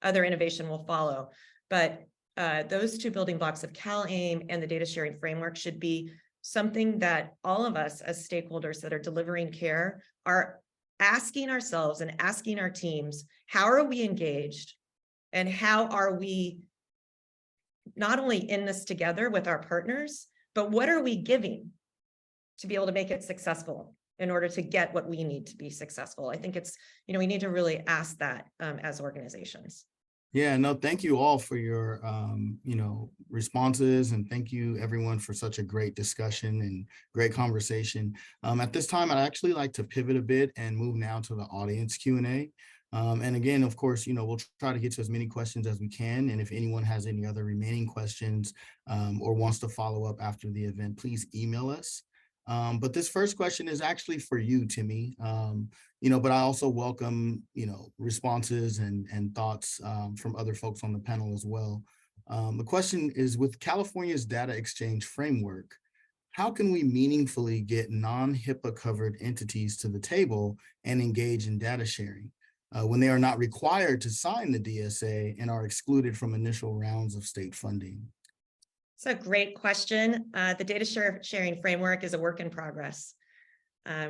E: innovation will follow. But those two building blocks of CalAIM and the data sharing framework should be something that all of us as stakeholders that are delivering care are asking ourselves and asking our teams, how are we engaged and how are we not only in this together with our partners, but what are we giving to be able to make it successful in order to get what we need to be successful? I think it's, we need to really ask that as organizations.
A: Yeah, no, thank you all for your, responses, and thank you everyone for such a great discussion and great conversation. At this time, I'd actually like to pivot a bit and move now to the audience Q&A. And again, of course, we'll try to get to as many questions as we can. And if anyone has any other remaining questions or wants to follow up after the event, please email us. But this first question is actually for you, Timmy. But I also welcome, responses and thoughts from other folks on the panel as well. The question is, with California's data exchange framework, how can we meaningfully get non-HIPAA covered entities to the table and engage in data sharing when they are not required to sign the DSA and are excluded from initial rounds of state funding?
E: It's a great question. The data sharing framework is a work in progress.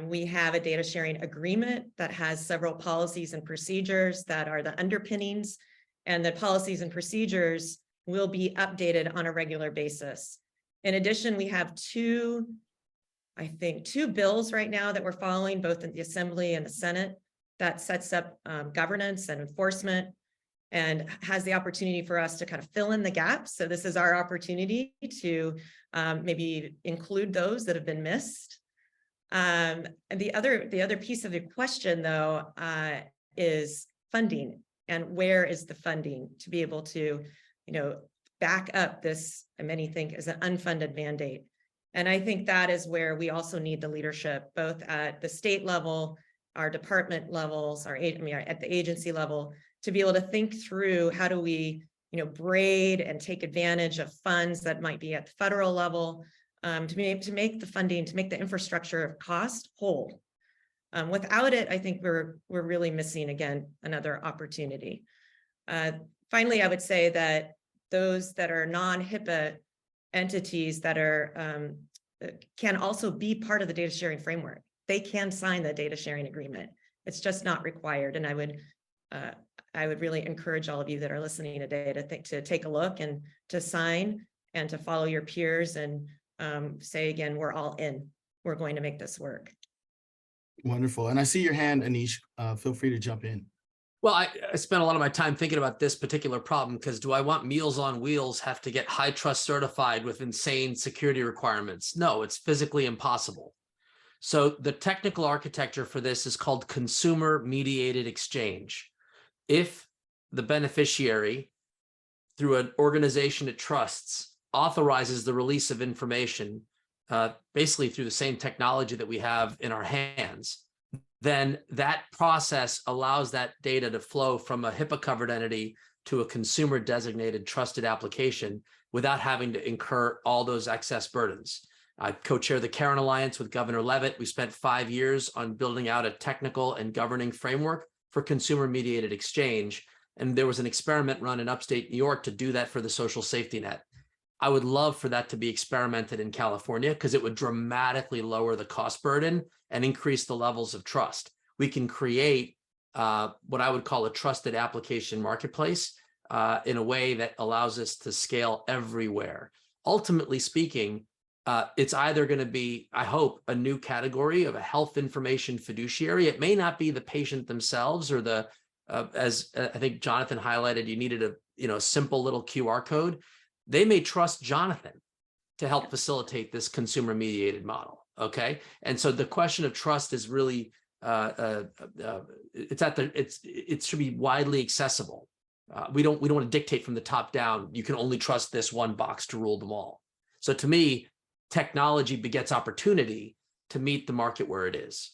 E: We have a data sharing agreement that has several policies and procedures that are the underpinnings, and the policies and procedures will be updated on a regular basis. In addition, we have two bills right now that we're following, both in the Assembly and the Senate, that sets up governance and enforcement and has the opportunity for us to kind of fill in the gaps. So this is our opportunity to maybe include those that have been missed. And the other piece of the question, though, is funding, and where is the funding to be able to, back up this, and many think is an unfunded mandate. And I think that is where we also need the leadership, both at the state level, our department levels, at the agency level, to be able to think through how do we, braid and take advantage of funds that might be at the federal level, to make the funding, to make the infrastructure of cost whole. Without it, I think we're really missing, again, another opportunity. Finally, I would say that those that are non-HIPAA entities that are can also be part of the data sharing framework. They can sign the data sharing agreement. It's just not required. And I would really encourage all of you that are listening today to take a look and to sign and to follow your peers and say, again, we're all in. We're going to make this work.
A: Wonderful. And I see your hand, Anish. Feel free to jump in.
C: Well, I spent a lot of my time thinking about this particular problem, because do I want Meals on Wheels have to get high trust certified with insane security requirements? No, it's physically impossible. So the technical architecture for this is called consumer mediated exchange. If the beneficiary, through an organization it trusts, authorizes the release of information, basically through the same technology that we have in our hands, then that process allows that data to flow from a HIPAA covered entity to a consumer designated trusted application without having to incur all those excess burdens. I co-chair the Karen Alliance with Governor Levitt. We spent 5 years on building out a technical and governing framework for consumer mediated exchange. And there was an experiment run in upstate New York to do that for the social safety net. I would love for that to be experimented in California, because it would dramatically lower the cost burden and increase the levels of trust. We can create what I would call a trusted application marketplace in a way that allows us to scale everywhere. Ultimately speaking, it's either going to be, I hope, a new category of a health information fiduciary. It may not be the patient themselves or the, as I think Jonathan highlighted, you needed a simple little QR code. They may trust Jonathan to help facilitate this consumer mediated model. Okay. And so the question of trust is really, it should be widely accessible. We don't want to dictate from the top down. You can only trust this one box to rule them all. So to me, technology begets opportunity to meet the market where it is.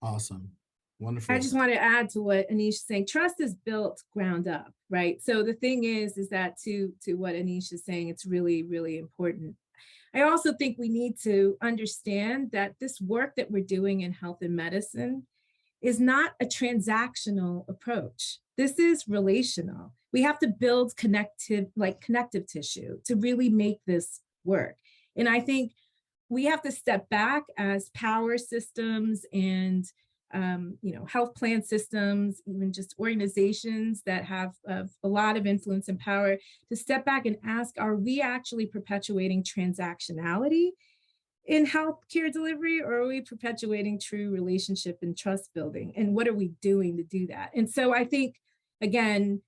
A: Awesome. Wonderful.
F: I just want to add to what Anish is saying. Trust is built ground up, right? So the thing is that to what Anish is saying, it's really, really important. I also think we need to understand that this work that we're doing in health and medicine is not a transactional approach. This is relational. We have to build connective tissue to really make this work. And I think we have to step back as power systems and health plan systems, even just organizations that have a lot of influence and power, to step back and ask, are we actually perpetuating transactionality in healthcare delivery, or are we perpetuating true relationship and trust building? And what are we doing to do that? And so I think, again,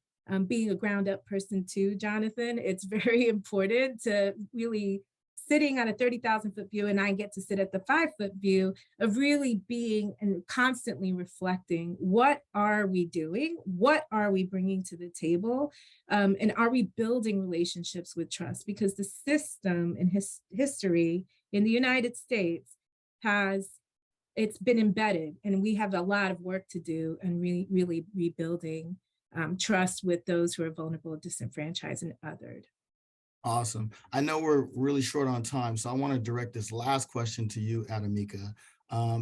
F: being a ground up person too, Jonathan, it's very important to really sitting on a 30,000 foot view, and I get to sit at the 5 foot view of really being and constantly reflecting, what are we doing? What are we bringing to the table? And are we building relationships with trust? Because the system and history in the United States it's been embedded, and we have a lot of work to do and really rebuilding trust with those who are vulnerable, disenfranchised, and othered.
A: Awesome. I know we're really short on time, so I want to direct this last question to you, Adimika.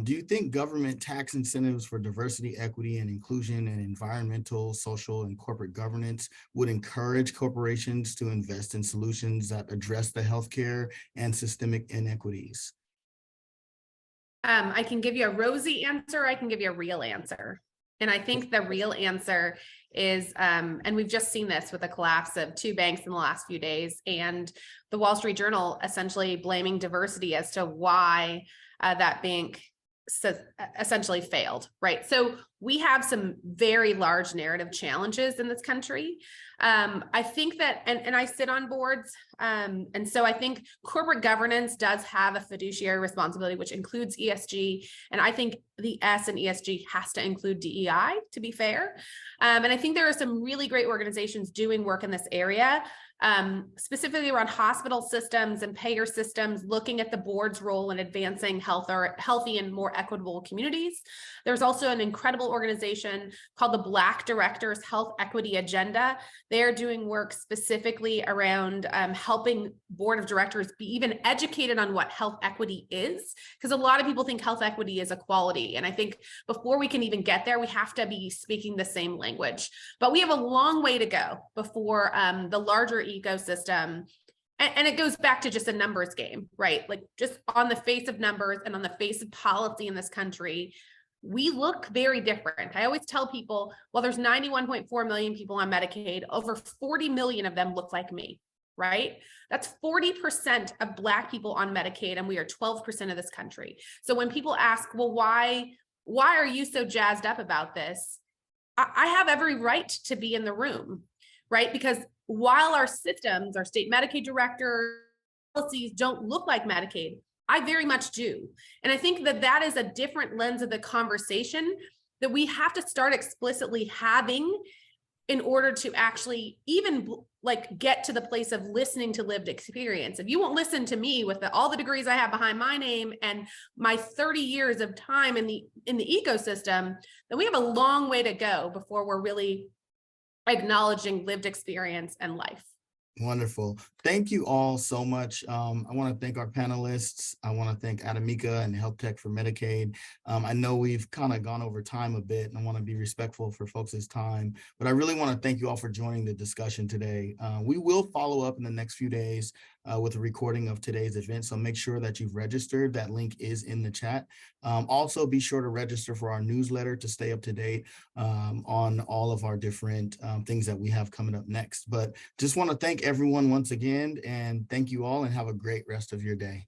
A: Do you think government tax incentives for diversity, equity, and inclusion and environmental, social, and corporate governance would encourage corporations to invest in solutions that address the healthcare and systemic inequities?
B: I can give you a rosy answer. I can give you a real answer. And I think the real answer is, and we've just seen this with the collapse of 2 banks in the last few days, and the Wall Street Journal essentially blaming diversity as to why that bank essentially failed, right? So we have some very large narrative challenges in this country. I think that, and I sit on boards, and so I think corporate governance does have a fiduciary responsibility, which includes ESG, and I think the S in ESG has to include DEI, to be fair. And I think there are some really great organizations doing work in this area, specifically around hospital systems and payer systems, looking at the board's role in advancing healthy and more equitable communities. There's also an incredible organization called the Black Directors Health Equity Agenda. They're doing work specifically around helping board of directors be even educated on what health equity is, because a lot of people think health equity is equality. And I think before we can even get there, we have to be speaking the same language. But we have a long way to go before the larger ecosystem, and it goes back to just a numbers game, right? Like just on the face of numbers and on the face of policy in this country, we look very different. I always tell people, well, there's 91.4 million people on Medicaid, over 40 million of them look like me, right? That's 40% of Black people on Medicaid, and we are 12% of this country. So when people ask, well, why are you so jazzed up about this? I have every right to be in the room, right? Because while our systems, our state Medicaid director policies don't look like Medicaid, I very much do. And I think that that is a different lens of the conversation that we have to start explicitly having in order to actually even like get to the place of listening to lived experience. If you won't listen to me with all the degrees I have behind my name and my 30 years of time in the ecosystem, then we have a long way to go before we're really acknowledging lived experience and life.
A: Wonderful. Thank you all so much. I want to thank our panelists. I want to thank Adimika and HealthTech for Medicaid. I know we've kind of gone over time a bit, and I want to be respectful for folks' time, but I really want to thank you all for joining the discussion today. We will follow up in the next few days with a recording of today's event. So make sure that you've registered. That link is in the chat. Also, be sure to register for our newsletter to stay up to date on all of our different things that we have coming up next. But just want to thank everyone once again, and thank you all, and have a great rest of your day.